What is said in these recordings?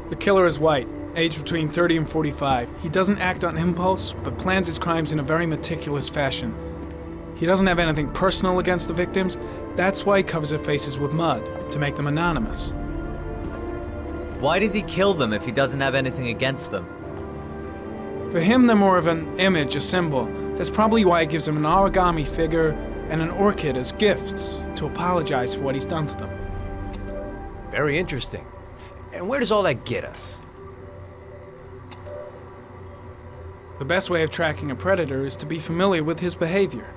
The killer is white, aged between 30 and 45. He doesn't act on impulse, but plans his crimes in a very meticulous fashion. He doesn't have anything personal against the victims. That's why he covers their faces with mud, to make them anonymous. Why does he kill them if he doesn't have anything against them? For him, they're more of an image, a symbol. That's probably why he gives them an origami figure and an orchid as gifts to apologize for what he's done to them. Very interesting. And where does all that get us? The best way of tracking a predator is to be familiar with his behavior.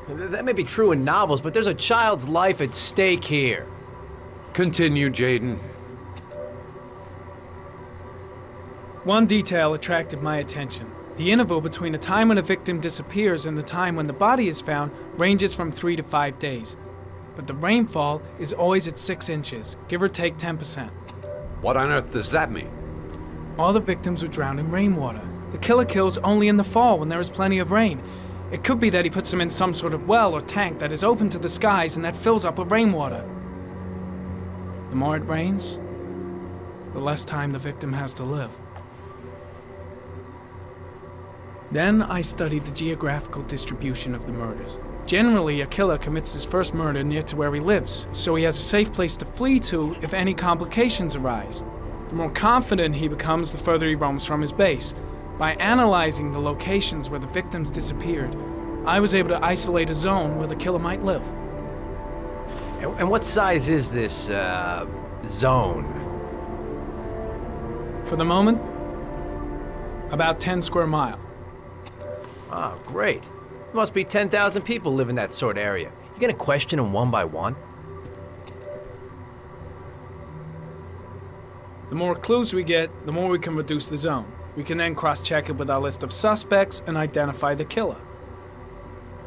That may be true in novels, but there's a child's life at stake here. Continue, Jaden. One detail attracted my attention. The interval between the time when a victim disappears and the time when the body is found ranges from 3 to 5 days. But the rainfall is always at 6 inches, give or take 10%. What on earth does that mean? All the victims were drowned in rainwater. The killer kills only in the fall when there is plenty of rain. It could be that he puts them in some sort of well or tank that is open to the skies and that fills up with rainwater. The more it rains, the less time the victim has to live. Then I studied the geographical distribution of the murders. Generally, a killer commits his first murder near to where he lives, so he has a safe place to flee to if any complications arise. The more confident he becomes, the further he roams from his base. By analyzing the locations where the victims disappeared, I was able to isolate a zone where the killer might live. And what size is this, zone? For the moment, about 10 square miles. Oh, great. There must be 10,000 people live in that sort of area. You gonna question them one by one? The more clues we get, the more we can reduce the zone. We can then cross-check it with our list of suspects and identify the killer.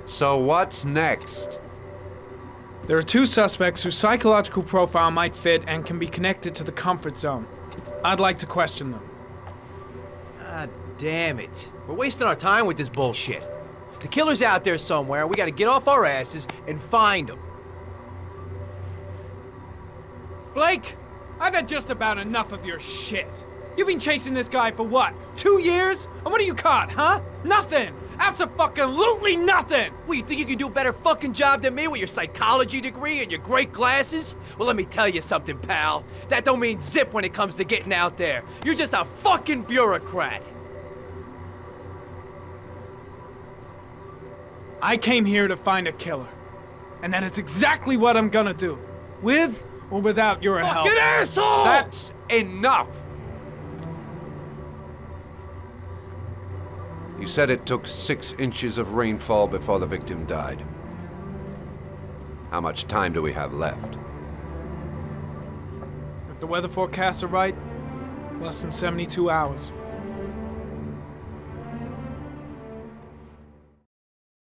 So what's next? There are 2 suspects whose psychological profile might fit and can be connected to the comfort zone. I'd like to question them. God damn it. We're wasting our time with this bullshit. The killer's out there somewhere. We gotta get off our asses and find him. Blake, I've had just about enough of your shit. You've been chasing this guy for what, 2 years? And what are you caught, huh? Nothing! Abso-fucking-lutely nothing! Well, you think you can do a better fucking job than me with your psychology degree and your great glasses? Well, let me tell you something, pal. That don't mean zip when it comes to getting out there. You're just a fucking bureaucrat. I came here to find a killer. And that is exactly what I'm gonna do. With or without your help. Fucking asshole! That's enough! You said it took 6 inches of rainfall before the victim died. How much time do we have left? If the weather forecasts are right, less than 72 hours.